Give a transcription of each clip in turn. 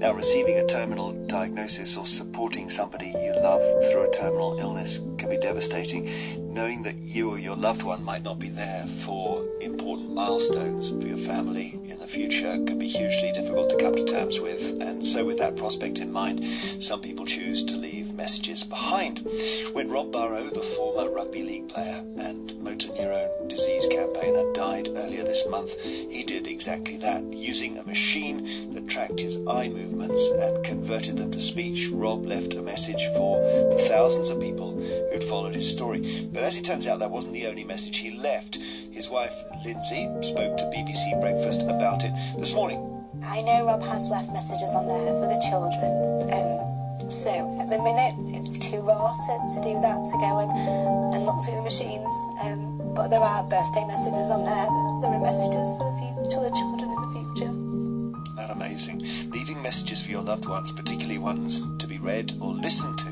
Now, receiving a terminal diagnosis or supporting somebody you love through a terminal illness can be devastating. Knowing that you or your loved one might not be there for important milestones for your family in the future can be hugely difficult to come to terms with. And so with that prospect in mind, some people choose to leave messages behind. When Rob Burrow, the former rugby league player and motor neurone disease campaigner, died earlier this month, he did exactly that. Using a machine that tracked his eye movements and converted them to speech, Rob left a message for the thousands of people who'd followed his story. But as it turns out, that wasn't the only message he left. His wife, Lindsay, spoke to BBC Breakfast about it this morning. I know Rob has left messages on there for the children. So at the minute, it's too raw to do that, to go and look through the machines. But there are birthday messages on there. There are messages for the future, the children in the future. Isn't that amazing? Leaving messages for your loved ones, particularly ones to be read or listened to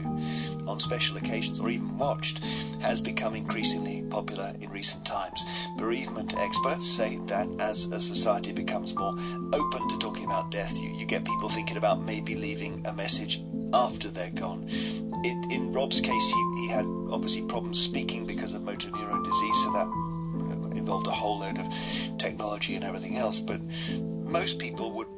on special occasions or even watched, has become increasingly popular in recent times. Bereavement experts say that as a society becomes more open to talking about death, you get people thinking about maybe leaving a message after they're gone. In Rob's case, he had obviously problems speaking because of motor neurone disease, so that involved a whole load of technology and everything else. But most people would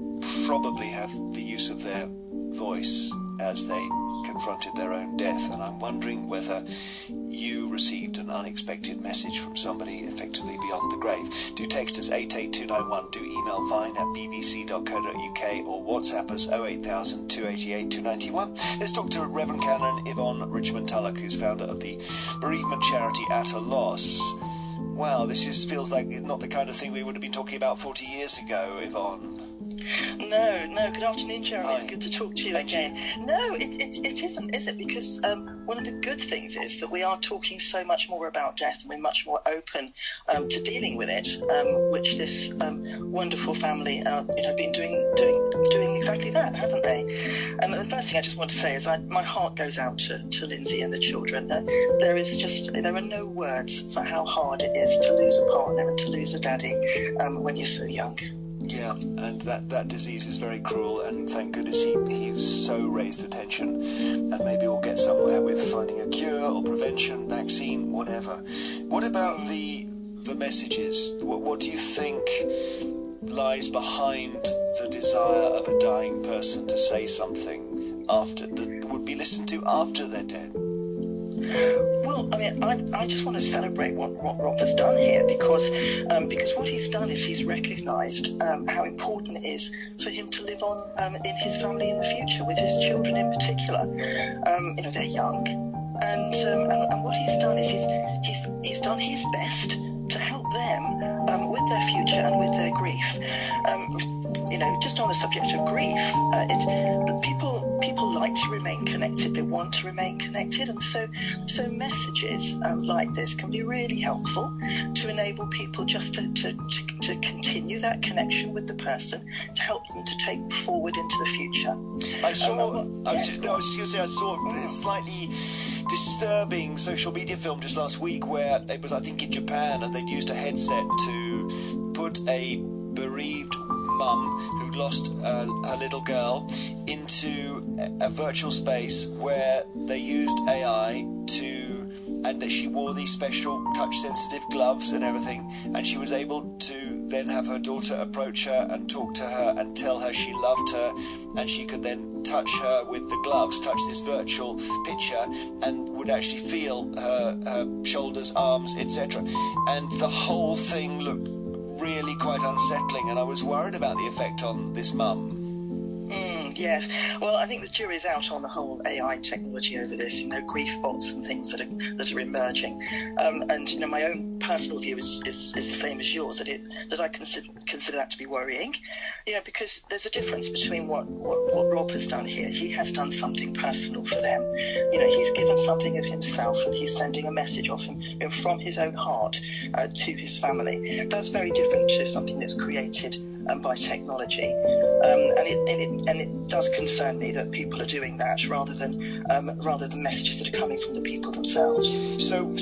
probably have the use of their voice as they confronted their own death, and I'm wondering whether you received an unexpected message from somebody effectively beyond the grave. Do text us 88291, do email vine@bbc.co.uk or WhatsApp us 08000 288 291. Let's talk to Reverend Canon Yvonne Tulloch, who's founder of the bereavement charity At a Loss. Wow, this feels like not the kind of thing we would have been talking about 40 years ago, Yvonne. No. Good afternoon, Jeremy. Hi. It's good to talk to you again. No, it isn't, is it? Because one of the good things is that we are talking so much more about death, and we're much more open to dealing with it, which this wonderful family been doing exactly that, haven't they? And the first thing I just want to say is my heart goes out to Lindsay and the children. There are no words for how hard it is to lose a partner and to lose a daddy when you're so young. Yeah, and that disease is very cruel, and thank goodness he so raised attention, and maybe we'll get somewhere with finding a cure or prevention, vaccine, whatever. What about the messages? What do you think lies behind the desire of a dying person to say something that would be listened to after they're dead? Well, I mean, I just want to celebrate what Rob has done here, because what he's done is he's recognised how important it is for him to live on in his family in the future, with his children in particular. They're young, and what he's done is he's done his best to help them with their future and with their grief. Just on the subject of grief, people like to remain connected. They want to remain connected, and so messages like this can be really helpful to enable people just to continue that connection with the person, to help them to take forward into the future. I was just going to say I saw a slightly disturbing social media film just last week where it was, I think, in Japan, and they'd used a headset to put a bereaved mum who'd lost her little girl into a virtual space where they used AI and that she wore these special touch-sensitive gloves and everything, and she was able to then have her daughter approach her and talk to her and tell her she loved her, and she could then touch her with the gloves, touch this virtual picture, and would actually feel her shoulders, arms, etc. And the whole thing looked really quite unsettling, and I was worried about the effect on this mum. Yes. Well, I think the jury's out on the whole AI technology over this, grief bots and things that are emerging. And my own personal view is the same as yours, that I consider that to be worrying. Because there's a difference between what Rob has done here. He has done something personal for them. He's given something of himself, and he's sending a message of him from his own heart to his family. That's very different to something that's created by technology, and it does concern me that people are doing that rather than messages that are coming from the people themselves. So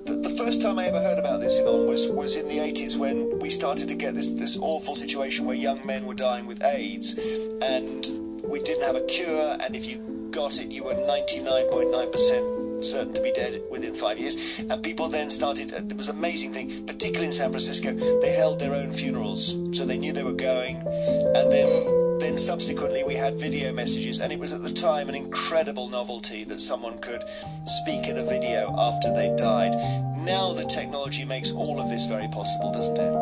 the first time I ever heard about this, Yvonne, was in the 80s, when we started to get this awful situation where young men were dying with AIDS, and we didn't have a cure, and if you got it, you were 99.9% certain to be dead within 5 years. And people then started, it was an amazing thing, particularly in San Francisco, they held their own funerals, so they knew they were going. And then subsequently we had video messages, and it was at the time an incredible novelty that someone could speak in a video after they died. Now the technology makes all of this very possible, doesn't it?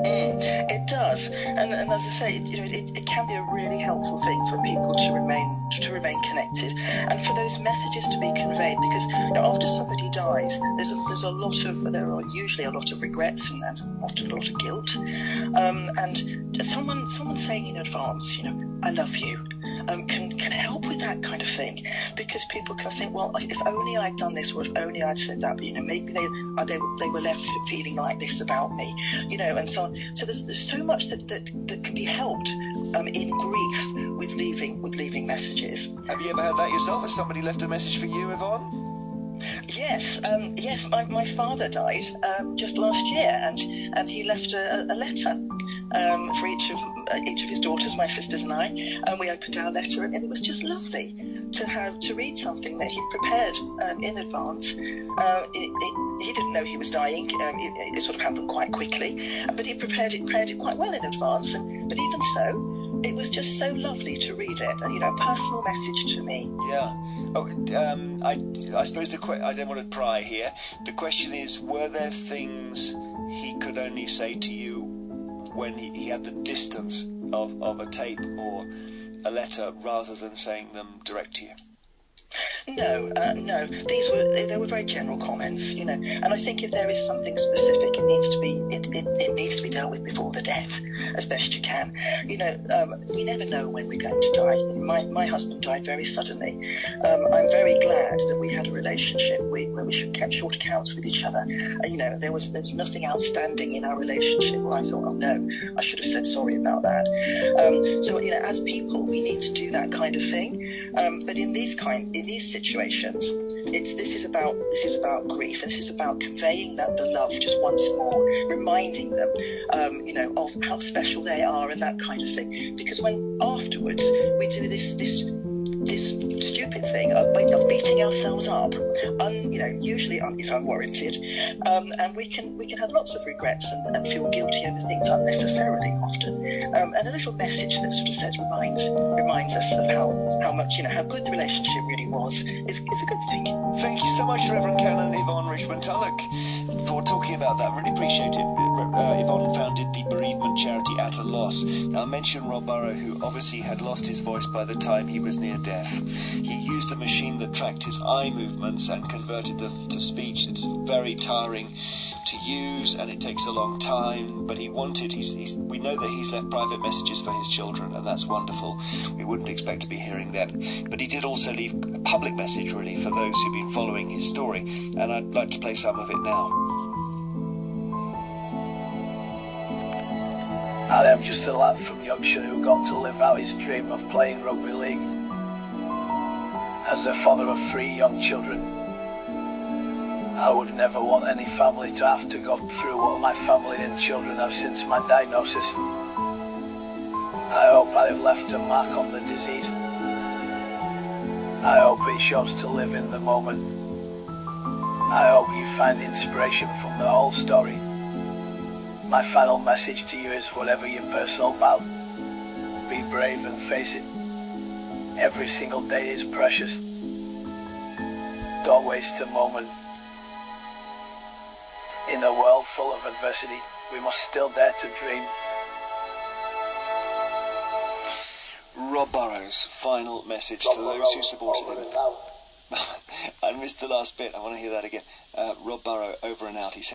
It does, and as I say, it can be a really helpful thing for people to remain connected, and for those messages to be conveyed. Because after somebody dies, there are usually a lot of regrets and often a lot of guilt, and someone saying in advance, I love you, can help with that kind of thing, because people can think, well, if only I'd done this, or if only I'd said that, maybe they were left feeling like this about me, and so on. So there's so much that can be helped in grief with leaving messages. Have you ever had that yourself? Has somebody left a message for you, Yvonne? Yes. My father died just last year, and he left a letter for each of his daughters, my sisters and I, and we opened our letter, and it was just lovely to read something that he'd prepared in advance. He didn't know he was dying. It sort of happened quite quickly, but he prepared it quite well in advance. But even so, it was just so lovely to read it. A personal message to me. Yeah. Oh, I suppose I don't want to pry here. The question is, were there things he could only say to you when he had the distance of a tape or a letter, rather than saying them direct to you? No. They were very general comments, And I think if there is something specific, it needs to be dealt with before the death, as best you can. We never know when we're going to die. My husband died very suddenly. I'm very glad that we had a relationship where we kept short accounts with each other. There was nothing outstanding in our relationship where I thought, oh no, I should have said sorry about that. So as people, we need to do that kind of thing. But in these situations, this is about grief, and this is about conveying the love just once more, reminding them, of how special they are and that kind of thing. Because when afterwards we do this stupid thing of beating ourselves up, usually it's unwarranted, and we can have lots of regrets and feel guilty over things unnecessarily often. And a little message that sort of says reminds us of how much how good the relationship really was is a good thing. Thank you so much, Reverend Canon Yvonne Tulloch, for talking about that. Really appreciate it. Yvonne founded the bereavement charity At a Loss. Now, I mentioned Rob Burrow, who obviously had lost his voice by the time he was near death. He used a machine that tracked his eye movements and converted them to speech. It's very tiring to use, and it takes a long time, but we know that he's left private messages for his children, and that's wonderful. We wouldn't expect to be hearing them. But he did also leave a public message, really, for those who've been following his story, and I'd like to play some of it now. I am just a lad from Yorkshire who got to live out his dream of playing rugby league. As the father of 3 young children, I would never want any family to have to go through what my family and children have since my diagnosis. I hope I have left a mark on the disease. I hope it shows to live in the moment. I hope you find inspiration from the whole story. My final message to you is, whatever your personal battle, be brave and face it. Every single day is precious. Don't waste a moment. In a world full of adversity, we must still dare to dream. Rob Burrow's final message to those who supported him. I missed the last bit. I want to hear that again. Rob Burrow, over and out, he said.